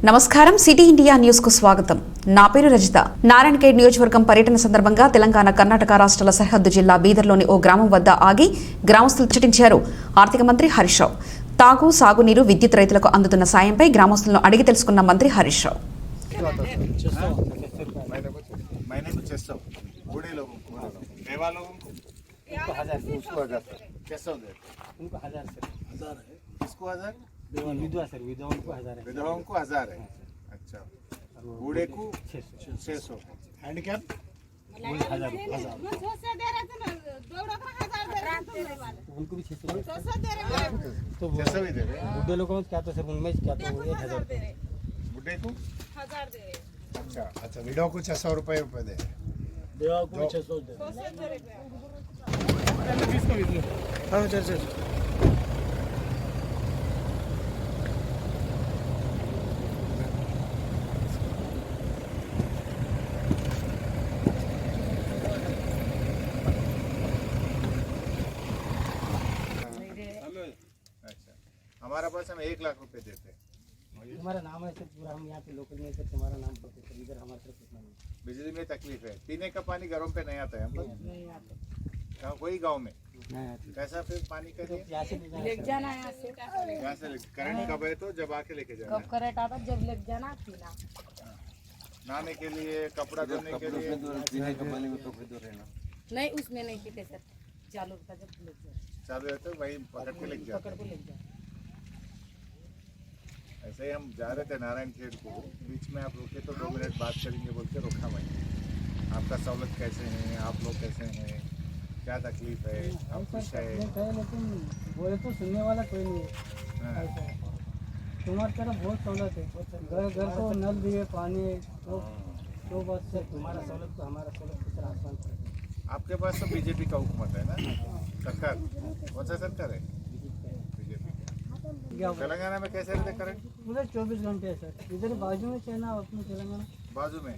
నమస్కారం city India news కు స్వాగతం. నా పేరు రజిత. నారాయణఖేడ్ నియోజకవర్గం పర్యటన సందర్భంగా తెలంగాణ కర్ణాటక రాష్ట్రాల సరిహద్దు జిల్లా బీదర్లోని ఓ గ్రామం వద్ద ఆగి గ్రామస్తులు చర్చించారు ఆర్థిక మంత్రి హరీష్ రావు. తాగు సాగునీరు విద్యుత్ రైతులకు అందుతున్న సాయంపై గ్రామస్తులను అడిగి తెలుసుకున్న మంత్రి హరీష్ రావు. विधवाओं को 1000 है। अच्छा, बूढ़े को 600, हैंडीकैप 1000 उनको भी 600 तो 600 भी दे रहे हैं। बुढ़े लोगों को क्या तो सिर्फ उनमें क्या तो 1000 बुढ़े को 1000 दे रहे। अच्छा विधवा को 600 रुपए दे रहे। विधवा को 600 दे हमारा पास हम 1 लाख रुपए देते हैं। तुम्हारा नाम है सर, पूरा हम यहाँ पे लोकल में सर तुम्हारा नाम पता है, इधर हमारे तरफ कितना नहीं। बिजली में तकलीफ है, पीने का पानी घरों पे नहीं आता है। हम नहीं आता कहाँ कोई गांव में नहीं आता। कैसा फिर पानी का तो यहाँ से ले जाना है यहाँ से। यहाँ से करंट कब है तो जब आके लेके जाना कब करंट आता जब ले जाना पीना। नहाने के लिए, कपड़ा धोने के लिए। नहीं उसमें नहीं पीते सर, चालू होता जब ले जाए चालू रहते वही पकड़ के लेके जाते। पकड़ को ले जाए। ऐसे ही हम जा रहे थे नारायणखेड़ को, बीच में आप रुके तो 2 मिनट बात करेंगे बोल के रोका भाई। आपका सहूलत कैसे है, आप लोग कैसे हैं, क्या तकलीफ है, आप खुश है? लेकिन बोले तो सुनने वाला कोई नहीं है। तुम्हारी तरफ बहुत सहूलत है, घर घर को नल दिए पानी तो बस सर तुम्हारा सहूलत तो हमारा सहूलत तो सर आसमान पर। आपके पास तो बीजेपी का हुकूमत है ना, सरकार कौन सा सरकार है? तेलंगाना में कैसे रहते करंट? उधर 24 घंटे है सर, इधर बाजू में चलना अपने तेलंगाना बाजू में।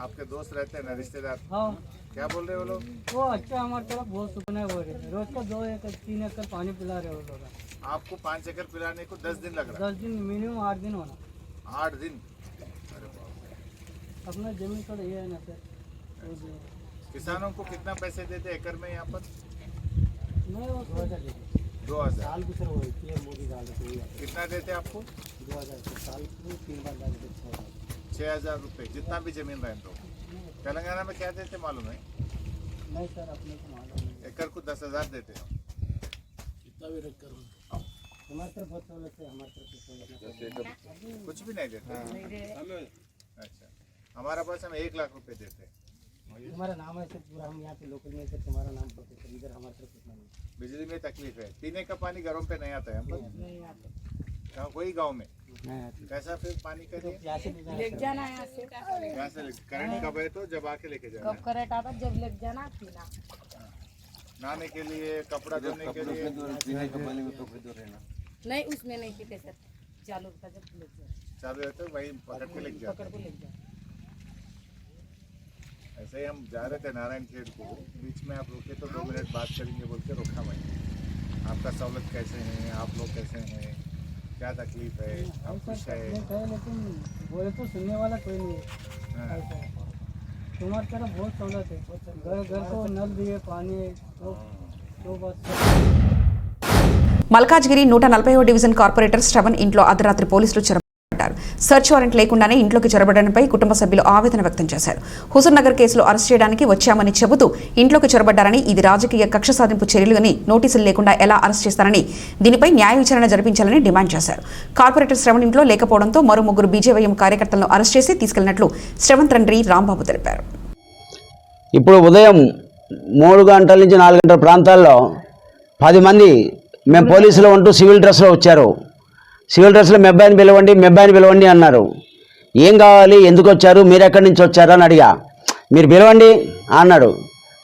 आपके दोस्त रहते हैं ना, रिश्तेदार? हाँ क्या बोल रहे हैं वो लोग? वो अच्छा हमारे तरफ बहुत सुकून है, वो रहे रोज का 2 एकड़ 3 एकड़ पानी पिला रहे वो लोग। आपको 5 एकड़ पिलाने को 10 दिन लग रहा 10 दिन मिनिमम 8 दिन होना। 8 दिन? अरे बाप रे। अपना जमीन थोड़ा ये है ना सर। किसानों को कितना पैसे देते एकड़ में यहाँ पर? नहीं वो 2000 देते 2000 साल की सर वो मोदी डाल कितना देते आपको? 2000 साल को 3 बार डाल देते 6000 रुपये, जितना भी जमीन रहे तो। तेलंगाना में क्या देते मालूम है? नहीं सर अपने को मालूम नहीं। एकड़ को 10,000 देते हो। कितना भी रख कर हमारे तरफ बहुत सहूलत है, हमारे तरफ कुछ भी नहीं देते। अच्छा, हमारा पास हम 1 लाख रुपए देते हैं। तुम्हारा नाम है सर, पूरा हम यहाँ पे लोकल में सर तुम्हारा नाम पता है, इधर हमारे तरफ कितना नहीं। बिजली में तकलीफ है, पीने का पानी घरों पे नहीं आता है। हम नहीं आता कहाँ कोई गांव में नहीं आता। कैसा फिर पानी का लिए? यहाँ से ले जाना है यहाँ से। यहाँ से करंट कब है तो जब आके लेके जाना कब करंट आता जब ले जाना पीना। नहाने के लिए, कपड़ा धोने के लिए। नहीं उसमें नहीं पीते सर, चालू होता जब ले जाए चालू रहते वही पकड़ के लेके जाते। पकड़ को ले जाए। ऐसे ही हम जा रहे थे नारायणखेड़ को, बीच में आप रुके तो 2 मिनट बात करेंगे बोल के रोका भाई। आपका सहूलत कैसे है, आप लोग कैसे हैं, क्या तकलीफ है, आप खुश है? लेकिन बोले तो सुनने वाला कोई नहीं है। तुम्हारी तरफ बहुत सहूलत है, घर घर को नल दिए पानी तो बस। మల్కాజ్గిరి 140వ డివిజన్ కార్పొరేటర్ శ్రవణ్ ఇంట్లో అర్ధరాత్రి పోలీసులు చొరబడ్డారు. సెర్చ్ వారెంట్ లేకుండానే ఇంట్లోకి చొరబడడంపై కుటుంబ సభ్యులు ఆవేదన వ్యక్తం చేశారు. హుజూర్ నగర్ కేసులో అరెస్ట్ చేయడానికి వచ్చామని చెబుతూ ఇంట్లోకి చొరబడ్డారని, ఇది రాజకీయ కక్ష సాధింపు చర్యలని, నోటీసులు లేకుండా ఎలా అరెస్ట్ చేస్తారని, దీనిపై న్యాయ విచారణ జరిపించాలని డిమాండ్ చేశారు. కార్పొరేటర్ శ్రవణ్ ఇంట్లో లేకపోవడంతో మరో 3 బీజేవైఎం కార్యకర్తలను అరెస్ట్ చేసి తీసుకెళ్లినట్లు శ్రవణ్ తండ్రి రాంబాబు తెలిపారు. ఇప్పుడు ఉదయం 3 గంటల నుంచి 4 గంటల ప్రాంతాల్లో 10 మంది మేము పోలీసులో ఉంటూ సివిల్ డ్రెస్లో వచ్చారు. సివిల్ డ్రెస్లో మెబ్బాయిని పిలవండి అన్నారు. ఏం కావాలి, ఎందుకు వచ్చారు, మీరు ఎక్కడి నుంచి వచ్చారు అని అడిగా. మీరు పిలవండి అన్నాడు.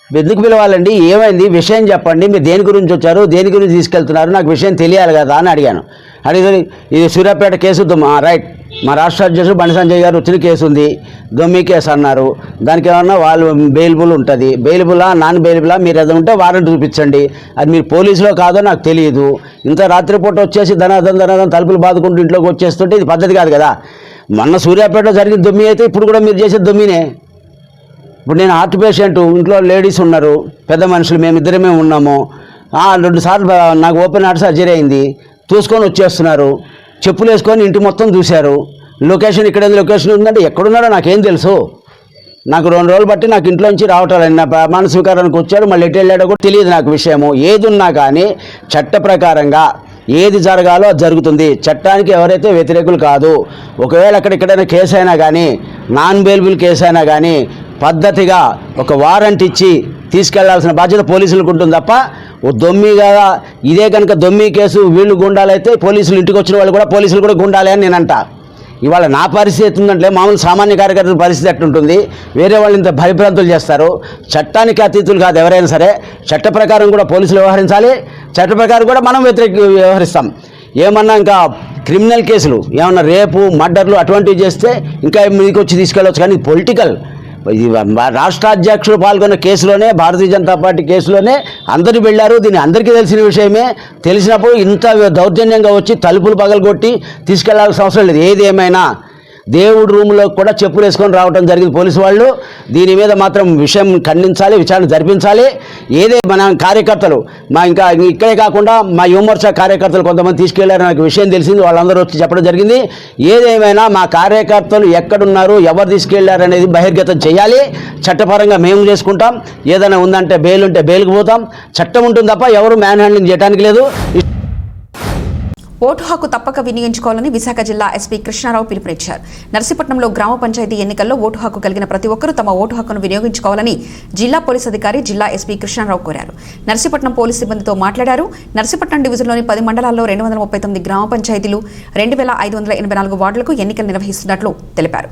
ఎందుకు పిలవాలండి, ఏమైంది, విషయం చెప్పండి, మీరు దేని గురించి వచ్చారు, దేని గురించి తీసుకెళ్తున్నారు, నాకు విషయం తెలియాలి కదా అని అడిగాను. అడిగితే ఇది సూర్యాపేట కేసు, రైట్, మా రాష్ట్ర అధ్యక్షుడు బండి సంజయ్ గారు వచ్చిన కేసు ఉంది, దొమ్మి కేసు అన్నారు. దానికి ఏమన్నా వాళ్ళు బెయిలబుల్ ఉంటుంది, బెయిలబులా నాన్ బెయిలబులా, మీరు ఏదైనా ఉంటే వారెంట్ చూపించండి, అది మీరు పోలీసులో కాదో నాకు తెలియదు, ఇంత రాత్రిపూట వచ్చేసి ధనాధం తలుపులు బాదుకుంటూ ఇంట్లోకి వచ్చేస్తుంటే ఇది పద్ధతి కాదు కదా. మొన్న సూర్యాపేటలో జరిగిన దొమ్మి అయితే ఇప్పుడు కూడా మీరు చేసే దొమ్మినే. ఇప్పుడు నేను హార్ట్ పేషెంట్, ఇంట్లో లేడీస్ ఉన్నారు, పెద్ద మనుషులు, మేమిద్దరమే ఉన్నాము. 2 సార్లు నాకు ఓపెన్ హార్ట్ సర్జరీ అయింది. చూసుకొని వచ్చేస్తున్నారు, చెప్పులు వేసుకొని ఇంటి మొత్తం చూశారు. లొకేషన్ ఇక్కడ లొకేషన్ ఉందంటే ఎక్కడున్నారో నాకేం తెలుసు. నాకు 2 రోజులు బట్టి నాకు ఇంట్లోంచి రావటాలని, నా ప్రమాణ స్వీకారానికి వచ్చాడు, మళ్ళీ ఎటు వెళ్ళాడో కూడా తెలియదు నాకు విషయము. ఏది ఉన్నా కానీ చట్ట ప్రకారంగా ఏది జరగాలో అది జరుగుతుంది. చట్టానికి ఎవరైతే వ్యతిరేకులు కాదు. ఒకవేళ ఎక్కడైనా కేసు అయినా కానీ, నాన్ బెయిలబుల్ కేసు అయినా కానీ పద్ధతిగా ఒక వారెంట్ ఇచ్చి తీసుకెళ్లాల్సిన బాధ్యత పోలీసులకు ఉంటుంది తప్ప, ఓ దొమ్మి కదా ఇదే కనుక దొమ్మి కేసు వీళ్ళు గుండాలైతే పోలీసులు ఇంటికి వచ్చిన వాళ్ళు కూడా పోలీసులు కూడా గుండాలి అని నేనంట. ఇవాళ నా పరిస్థితి ఉందంటే మామూలు సామాన్య కార్యకర్తల పరిస్థితి ఎట్టుంటుంది. వేరే వాళ్ళు ఇంత భయభ్రాంతులు చేస్తారు. చట్టానికి అతీతులు కాదు ఎవరైనా సరే. చట్ట ప్రకారం కూడా పోలీసులు వ్యవహరించాలి, చట్ట ప్రకారం కూడా మనం వ్యవహరిస్తాం. ఏమన్నా ఇంకా క్రిమినల్ కేసులు ఏమన్నా రేపు మర్డర్లు అటువంటివి చేస్తే ఇంకా మీకు వచ్చి తీసుకెళ్ళవచ్చు. కానీ పొలిటికల్ ఇది రాష్ట్ర అధ్యక్షులు పాల్గొన్న కేసులోనే, భారతీయ జనతా పార్టీ కేసులోనే అందరూ వెళ్ళారు. దీన్ని అందరికీ తెలిసిన విషయమే. తెలిసినప్పుడు ఇంత దౌర్జన్యంగా వచ్చి తలుపులు పగలగొట్టి తీసుకెళ్లాల్సిన అవసరం లేదు. ఏది ఏమైనా దేవుడి రూమ్లో కూడా చెప్పులు వేసుకొని రావడం జరిగింది పోలీసు వాళ్ళు. దీని మీద మాత్రం విషయం ఖండించాలి, విచారణ జరిపించాలి. ఏదే మన కార్యకర్తలు ఇంకా ఇక్కడే కాకుండా మా యువమోర్చా కార్యకర్తలు కొంతమంది తీసుకెళ్లారు, నాకు విషయం తెలిసింది. వాళ్ళందరూ వచ్చి చెప్పడం జరిగింది. ఏదేమైనా మా కార్యకర్తలు ఎక్కడున్నారు, ఎవరు తీసుకెళ్లారు అనేది బహిర్గతం చేయాలి. చట్టపరంగా మేము చేసుకుంటాం. ఏదైనా ఉందంటే బెయిల్ ఉంటే బెయిల్కి పోతాం. చట్టం ఉంటుంది తప్ప ఎవరు మ్యాన్ హ్యాండ్లింగ్ చేయడానికి లేదు. ఓటు హక్కు తప్పక వినియోగించుకోవాలని విశాఖ జిల్లా ఎస్పీ కృష్ణారావు పిలుపునిచ్చారు. నర్సీపట్నంలో గ్రామ పంచాయతీ ఎన్నికల్లో ఓటు హక్కు కలిగిన ప్రతి ఒక్కరూ తమ ఓటు హక్కును వినియోగించుకోవాలని జిల్లా పోలీస్ అధికారి జిల్లా ఎస్పీ కృష్ణారావు కోరారు. నర్సీపట్నం పోలీస్ సిబ్బందితో మాట్లాడారు. నర్సీపట్నం డివిజన్లోని 10 మండలాల్లో 239 గ్రామ పంచాయతీలు, 2584 వార్డులకు ఎన్నికలు నిర్వహిస్తున్నట్లు తెలిపారు.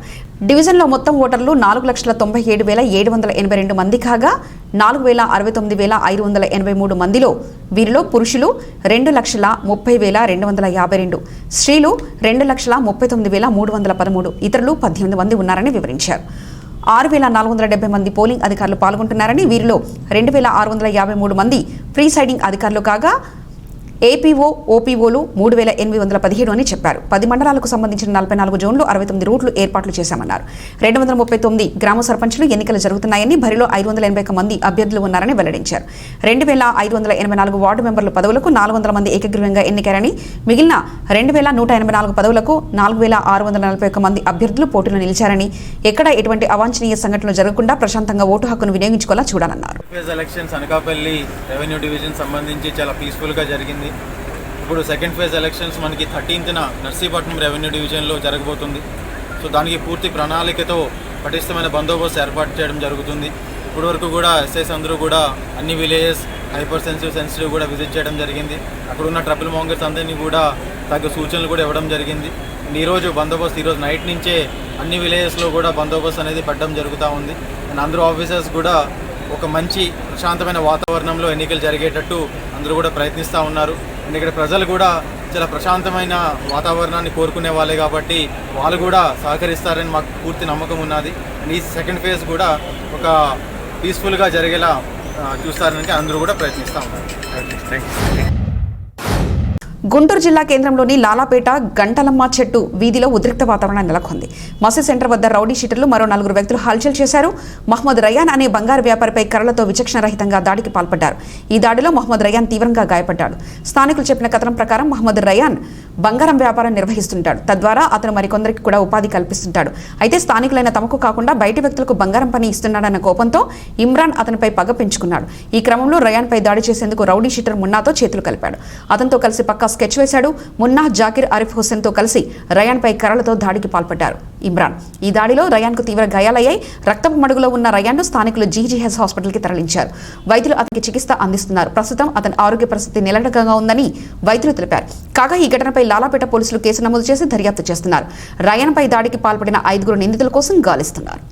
డివిజన్లో మొత్తం ఓటర్లు 4,97,782 మంది కాగా 4,69,583 మందిలో వీరిలో పురుషులు 2,30,252, స్త్రీలు 2,39,313, ఇతరులు 18 మంది ఉన్నారని వివరించారు. 6,470 మంది పోలింగ్ అధికారులు పాల్గొంటున్నారని, వీరిలో 2,653 మంది ప్రీసైడింగ్ అధికారులు కాగా ఏపీఓ, ఓపీఓలు 3,817 అని చెప్పారు. 10 మండలాలకు సంబంధించిన 44 జోన్లు, 69 రూట్లు ఏర్పాట్లు చేశామన్నారు. 239 గ్రామ సర్పంచులు ఎన్నికలు జరుగుతున్నాయని, బరిలో 581 మంది అభ్యర్థులు ఉన్నారని వెల్లడించారు. 2,584 వార్డు మెంబర్ల పదవులకు 400 మంది ఏకగ్రీవంగా ఎన్నికారని, మిగిలిన 2,184 పదవులకు 4,641 మంది అభ్యర్థులు పోటీలో నిలిచారని, ఎక్కడ ఎటువంటి అవాంఛనీయ సంఘటనలు జరగకుండా ప్రశాంతంగా ఓటు హక్కును వినియోగించుకోవాలా చూడాలన్నారు. ఎలక్షన్స్ అనకాపల్లి రెవెన్యూ డివిజన్ సంబంధించి చాలా పీస్ఫుల్గా జరిగింది. ఇప్పుడు సెకండ్ ఫేజ్ ఎలక్షన్స్ మనకి 13th నర్సీపట్నం రెవెన్యూ డివిజన్లో జరగబోతుంది. సో దానికి పూర్తి ప్రణాళికతో పటిష్టమైన బందోబస్తు ఏర్పాటు చేయడం జరుగుతుంది. ఇప్పటి వరకు కూడా ఎస్ఐస్ అందరూ కూడా అన్ని విలేజెస్ హైపర్ సెన్సిటివ్ కూడా విజిట్ చేయడం జరిగింది. అక్కడ ఉన్న ట్రబుల్ మాంగర్స్ అందరినీ కూడా తగ్గ సూచనలు కూడా ఇవ్వడం జరిగింది. ఈరోజు బందోబస్తు ఈరోజు నైట్ నుంచే అన్ని విలేజెస్లో కూడా బందోబస్తు అనేది పెట్టడం జరుగుతూ ఉంది. అండ్ అందరూ ఆఫీసర్స్ కూడా ఒక మంచి ప్రశాంతమైన వాతావరణంలో ఎన్నికలు జరిగేటట్టు అందరూ కూడా ప్రయత్నిస్తూ ఉన్నారు. అండ్ ఇక్కడ ప్రజలు కూడా చాలా ప్రశాంతమైన వాతావరణాన్ని కోరుకునే వాళ్ళే కాబట్టి వాళ్ళు కూడా సహకరిస్తారని మాకు పూర్తి నమ్మకం ఉన్నది. ఈ సెకండ్ ఫేజ్ కూడా ఒక పీస్ఫుల్గా జరిగేలా చూస్తారని అందరూ కూడా ప్రయత్నిస్తూ ఉన్నారు. గుంటూరు జిల్లా కేంద్రంలోని లాలాపేట గంటలమ్మ చెట్టు వీధిలో ఉద్రిక్త వాతావరణం నెలకొంది. మసీద్ సెంటర్ వద్ద రౌడీ షీటర్లు మరో 4 వ్యక్తులు హల్చల్ చేశారు. మహమ్మద్ రయాన్ అనే బంగారు వ్యాపారిపై కర్రలతో విచక్షణరహితంగా దాడికి పాల్పడ్డారు. ఈ దాడిలో మహమ్మద్ రయాన్ తీవ్రంగా గాయపడ్డాడు. స్థానికులు చెప్పిన కథనం ప్రకారం మహమ్మద్ రయాన్ బంగారం వ్యాపారం నిర్వహిస్తుంటాడు. తద్వారా అతను మరికొందరికి కూడా ఉపాధి కల్పిస్తుంటాడు. అయితే స్థానికులైన తమకు కాకుండా బయటి వ్యక్తులకు బంగారం పని ఇస్తున్నాడన్న కోపంతో ఇమ్రాన్ అతనిపై పగ పెంచుకున్నాడు. ఈ క్రమంలో రయాన్పై దాడి చేసేందుకు రౌడీ షీటర్ మున్నాతో చేతులు కలిపాడు. అతనితో కలిసి పక్కా స్కెచ్ వేశాడు. మున్నా, జాకిర్, ఆరిఫ్ హుస్సేన్తో కలిసి రయాన్పై కర్రలతో దాడికి పాల్పడ్డారు ఇమ్రాన్. ఈ దాడిలో రయాన్కు తీవ్ర గాయాలయ్యాయి. రక్తపు మడుగులో ఉన్న రయాన్ను స్థానికులు జీజీహెచ్ హాస్పిటల్కి తరలించారు. వైద్యులు అతనికి చికిత్స అందిస్తున్నారు. ప్రస్తుతం అతని ఆరోగ్య పరిస్థితి నిలకడగా ఉందని వైద్యులు తెలిపారు. కాగా ఈ ఘటనపై లాలాపేట పోలీసులు కేసు నమోదు చేసి దర్యాప్తు చేస్తున్నారు. రయాన్పై దాడికి పాల్పడిన 5 నిందితుల కోసం గాలిస్తున్నారు.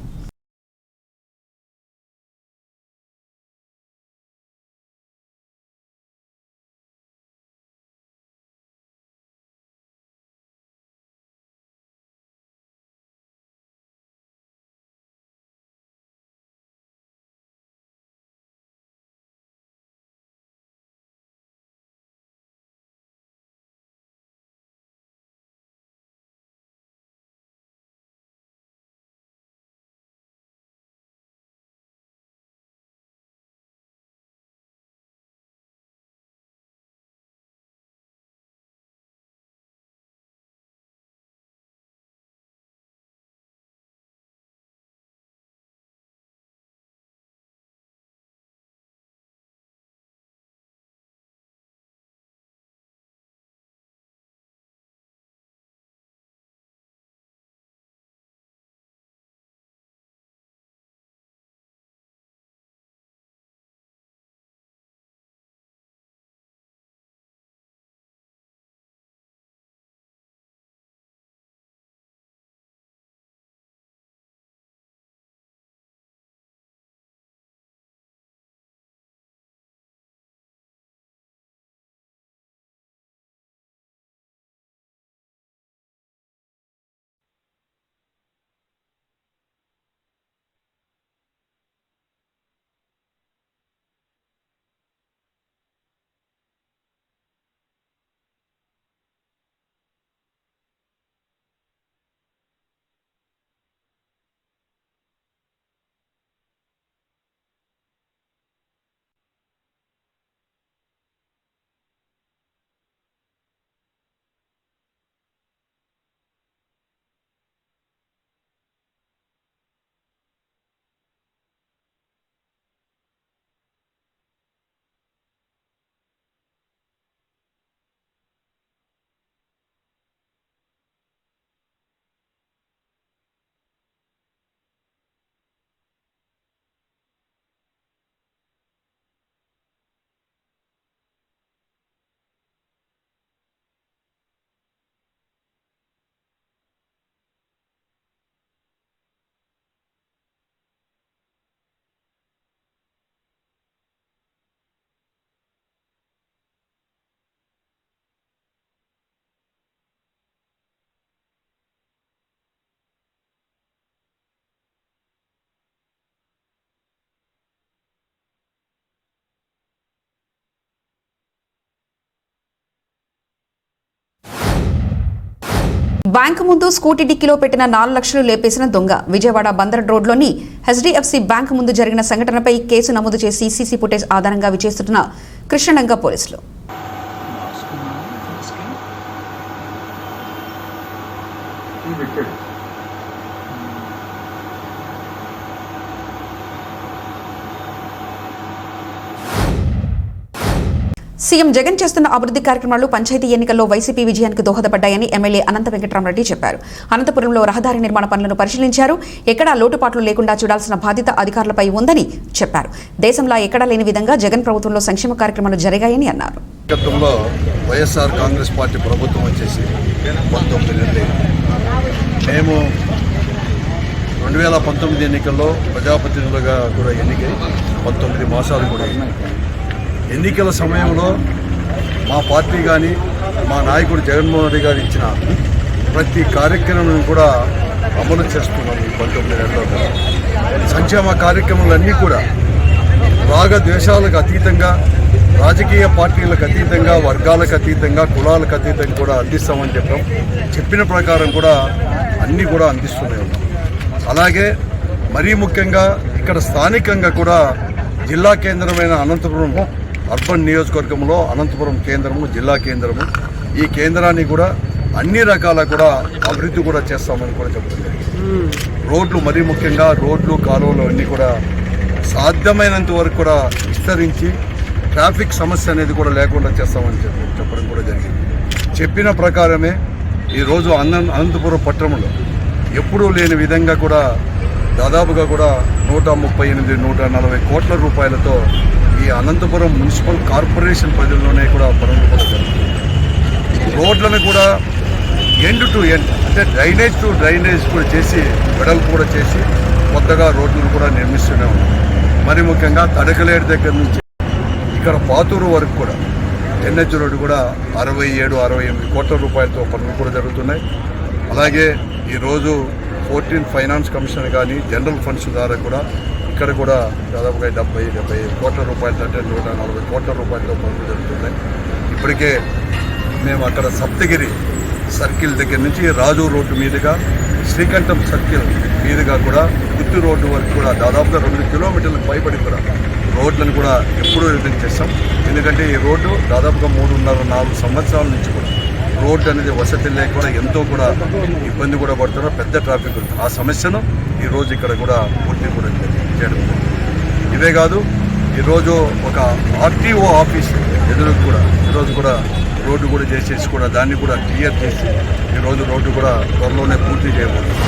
బ్యాంకు ముందు స్కూటీ డిక్కీలో పెట్టిన 4 లక్షలు లేపేసిన దొంగ. విజయవాడ బందర్ రోడ్లోని HDFC బ్యాంకు ముందు జరిగిన సంఘటనపై కేసు నమోదు చేసి సీసీ ఫుటేజ్ ఆధారంగా విచారిస్తున్న కృష్ణడంగ పోలీసులు. సీఎం జగన్ చేస్తున్న అభివృద్ధి కార్యక్రమాలు పంచాయతీ ఎన్నికల్లో వైసీపీ విజయానికి దోహదపడ్డాయని ఎమ్మెల్యే అనంత వెంకటరామరెడ్డి చెప్పారు. అనంతపురంలో రహదారి నిర్మాణ పనులను పరిశీలించారు. ఎక్కడా లోటుపాట్లు లేకుండా చూడాల్సిన బాధ్యత అధికారులపై ఉందని చెప్పారు. దేశంలో ఎక్కడా లేని విధంగా జగన్ ప్రభుత్వంలో సంక్షేమ కార్యక్రమాలు జరిగాయని అన్నారు. గతంలో వైఎస్ఆర్ కాంగ్రెస్ పార్టీ ప్రభుత్వం వచ్చేసి 19 నెలలు. మేము 2019 ఎన్నికల్లో ప్రజాప్రతినిధులుగా కూడా ఎన్నికై 19 మాసాలు కూడా ఎన్నికల సమయంలో మా పార్టీ కానీ మా నాయకుడు జగన్మోహన్ రెడ్డి గారు ఇచ్చిన ప్రతి కార్యక్రమం కూడా అమలు చేస్తున్నాం. ఈ 19 నెలల్లో సంక్షేమ కార్యక్రమాలన్నీ కూడా రాగద్వేషాలకు అతీతంగా, రాజకీయ పార్టీలకు అతీతంగా, వర్గాలకు అతీతంగా, కులాలకు అతీతంగా కూడా అందిస్తామని చెప్పిన ప్రకారం కూడా అన్నీ కూడా అందిస్తూనే ఉన్నాం. అలాగే మరీ ముఖ్యంగా ఇక్కడ స్థానికంగా కూడా జిల్లా కేంద్రమైన అనంతపురం అర్బన్ నియోజకవర్గంలో అనంతపురం కేంద్రము జిల్లా కేంద్రము, ఈ కేంద్రాన్ని కూడా అన్ని రకాల కూడా అభివృద్ధి కూడా చేస్తామని కూడా చెప్తుంది. రోడ్లు మరీ ముఖ్యంగా రోడ్లు కాలువలు అన్నీ కూడా సాధ్యమైనంత వరకు కూడా విస్తరించి ట్రాఫిక్ సమస్య అనేది కూడా లేకుండా చేస్తామని చెప్పడం కూడా జరిగింది. చెప్పిన ప్రకారమే ఈరోజు అనంతపురం పట్టణంలో ఎప్పుడూ లేని విధంగా కూడా దాదాపుగా కూడా 138-140 కోట్ల రూపాయలతో ఈ అనంతపురం మున్సిపల్ కార్పొరేషన్ పరిధిలోనే కూడా పనులు కూడా జరుగుతుంది. రోడ్లను కూడా ఎండ్ టు ఎండ్ అంటే డ్రైనేజ్ టు డ్రైనేజ్ కూడా చేసి వెడల్పు కూడా చేసి కొత్తగా రోడ్లను కూడా నిర్మిస్తూనే ఉన్నాం. మరి ముఖ్యంగా తడకలేరు దగ్గర నుంచి ఇక్కడ పాతూరు వరకు కూడా NH రోడ్డు కూడా 67-68 కోట్ల రూపాయలతో పనులు కూడా జరుగుతున్నాయి. అలాగే ఈరోజు 14 ఫైనాన్స్ కమిషన్ కానీ జనరల్ ఫండ్స్ ద్వారా కూడా ఇక్కడ కూడా దాదాపుగా 70-75 కోట్ల రూపాయలు అంటే 140 కోట్ల రూపాయలతో పనులు జరుగుతున్నాయి. ఇప్పటికే మేము అక్కడ సప్తగిరి సర్కిల్ దగ్గర నుంచి రాజు రోడ్డు మీదుగా శ్రీకంఠం సర్కిల్ మీదుగా కూడా గుత్తి రోడ్డు వరకు కూడా దాదాపుగా 2 కిలోమీటర్లకు పైబడి కూడా రోడ్లను కూడా ఎప్పుడూ రిలీజ్ చేస్తాం. ఎందుకంటే ఈ రోడ్డు దాదాపుగా 3.5-4 సంవత్సరాల నుంచి కూడా రోడ్డు అనేది వసతి లేకుండా ఎంతో కూడా ఇబ్బంది కూడా పడుతున్నారు. పెద్ద ట్రాఫిక్ ఉంది. ఆ సమస్యను ఈరోజు ఇక్కడ కూడా పూర్తి కూడా చేయడం. ఇవే కాదు, ఈరోజు ఒక RTO ఆఫీస్ ఎదురు కూడా ఈరోజు కూడా రోడ్డు కూడా చేసేసి కూడా దాన్ని కూడా క్లియర్ చేసి ఈరోజు రోడ్డు కూడా త్వరలోనే పూర్తి చేయబోతుంది.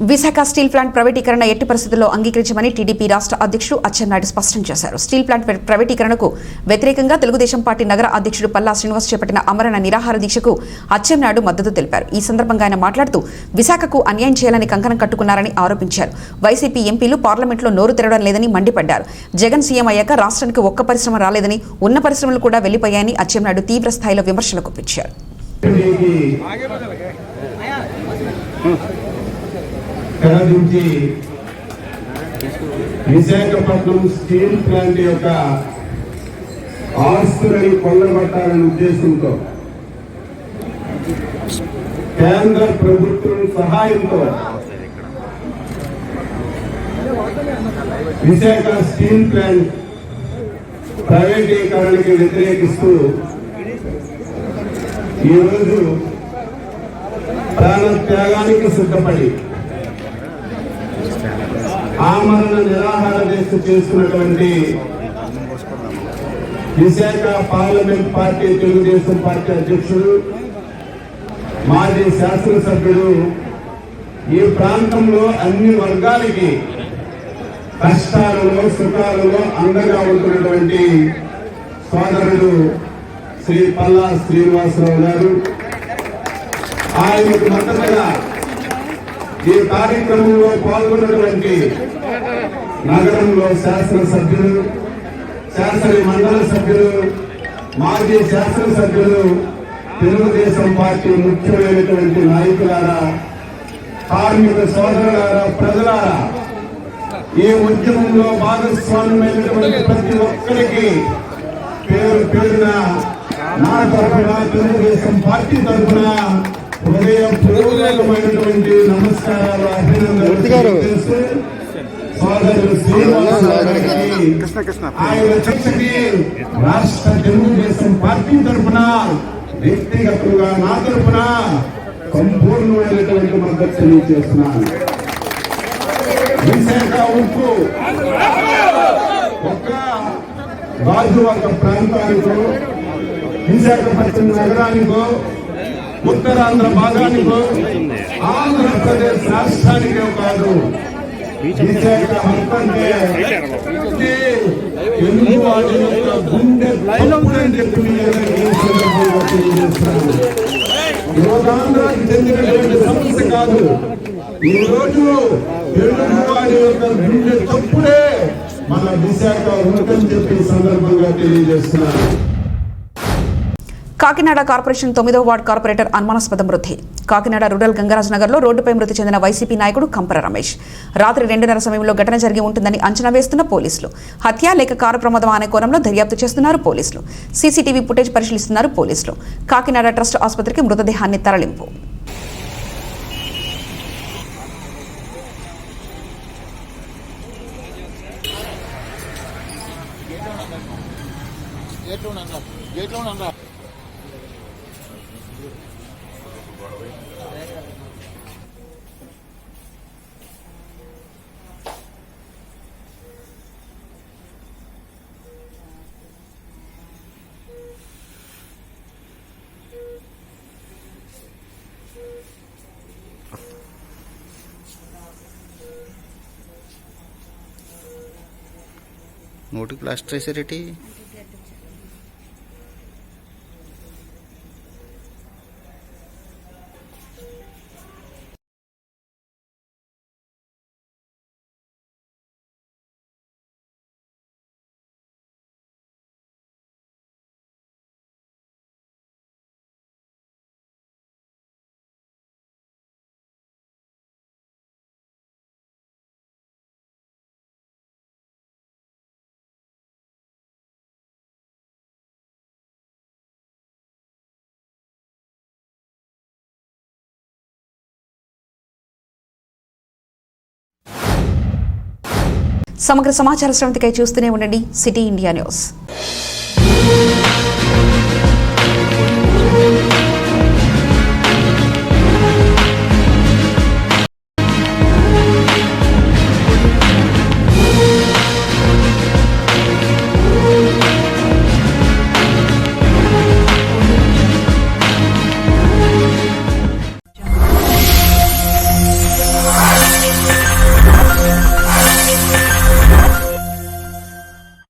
విశాఖ స్టీల్ ప్లాంట్ ప్రైవేటీకరణ ఎట్టి పరిస్థితుల్లో అంగీకరించమని టీడీపీ రాష్ట్ర అధ్యక్షుడు అచ్చెన్నాయుడు స్పష్టం చేశారు. స్టీల్ ప్లాంట్ ప్రైవేటీకరణకు వ్యతిరేకంగా తెలుగుదేశం పార్టీ నగర అధ్యక్షుడు పల్లా శ్రీనివాస్ చేపట్టిన అమరణ నిరాహార దీక్షకు అచ్చెన్నాయుడు మద్దతు తెలిపారు. ఈ సందర్భంగా ఆయన మాట్లాడుతూ విశాఖకు అన్యాయం చేయాలని కంకణం కట్టుకున్నారని ఆరోపించారు. వైసీపీ ఎంపీలు పార్లమెంట్లో నోరు తెరవడం లేదని మండిపడ్డారు. జగన్ సీఎం అయ్యాక రాష్ట్రానికి ఒక్క పరిశ్రమ రాలేదని, ఉన్న పరిశ్రమలు కూడా వెళ్లిపోయాయని అచ్చెన్నాయుడు తీవ్ర స్థాయిలో విమర్శలు గుప్పించారు. నుంచి విశాఖపట్నం స్టీల్ ప్లాంట్ యొక్క ఆస్తులని కొల్లగొట్టాలనే ఉద్దేశంతో కేంద్ర ప్రభుత్వం సహాయంతో విశాఖ స్టీల్ ప్లాంట్ ప్రైవేటీకరణకి వ్యతిరేకిస్తూ ఈరోజు ప్రాణ త్యాగానికి సిద్ధపడి ఆమరణ నిరాహార దీక్ష చేస్తున్నటువంటి Visakha parliament party Telugu Desam party అధ్యక్షుడు, మాజీ శాసనసభ్యుడు, ఈ ప్రాంతంలో అన్ని వర్గాలకి కష్టాలలో సుఖాలలో అండగా ఉంటున్నటువంటి సోదరుడు శ్రీ పల్లా శ్రీనివాసరావు గారు, ఆయనకు మద్దతుగా ఈ కార్యక్రమంలో పాల్గొన్నటువంటి నగరంలో శాసనసభ్యులు, శాసన మండలి సభ్యులు, మాజీ శాసనసభ్యులు, తెలుగుదేశం పార్టీ ముఖ్యమైనటువంటి నాయకులారా, కార్మిక సోదరులారా, ప్రజలారా, ఈ ఉద్యమంలో భాగస్వామ్యమైనటువంటి ప్రతి ఒక్కరికి పేరు పేరున నా తరఫున తెలుగుదేశం పార్టీ తరఫున హృదయపూర్వకమైనటువంటి నమస్కారాలు అభినందనలు చేస్తూ సోదరుడు శ్రీనివాస గారికి ఆయన చర్చకి రాష్ట్ర తెలుగుదేశం పార్టీ తరఫున వ్యక్తిగతంగా నా తరఫున సంపూర్ణమైనటువంటి మద్దతు తెలియజేస్తున్నాను. విశాఖ ఉప్పు ఒక్క గాజువాక ప్రాంతానికో విశాఖపట్నం నగరానికో ఉత్తరాంధ్ర భాగానికో ఆంధ్రప్రదేశ్ రాష్ట్రానికే కాదు, విశాఖ అంటే తెలుగు వారి యొక్క గుండె తప్పుడని చెప్పి తెలియజేస్తున్నాను. యువతాంధ్రానికి చెందినటువంటి సమస్య కాదు, ఈ రోజు తెలుగు వారి యొక్క గుండె తప్పుడే మన విశాఖ ఉందని చెప్పి సందర్భంగా తెలియజేస్తున్నాను. కాకినాడ కార్పొరేషన్ 9వ వార్డు కార్పొరేటర్ అనుమానాస్పద మృతి. కాకినాడ రూరల్ గంగరాజ్ నగర్లో రోడ్డుపై మృతి చెందిన వైసీపీ నాయకుడు కంపర రమేష్. రాత్రి 2:30 సమయంలో ఘటన జరిగి ఉంటుందని అంచనా వేస్తున్న పోలీసులు. హత్య లేక కారు ప్రమాదం అనే కోణంలో దర్యాప్తు చేస్తున్నారు పోలీసులు. సీసీటీవీ ఫుటేజ్ పరిశీలిస్తున్నారు పోలీసులు. కాకినాడ ట్రస్ట్ ఆసుపత్రికి మృతదేహాన్ని తరలింపు. నోటికి ప్లాస్టర్ వేసారేటి? సమగ్ర సమాచార శ్రవంతికై చూస్తూనే ఉండండి సిటీ ఇండియా న్యూస్.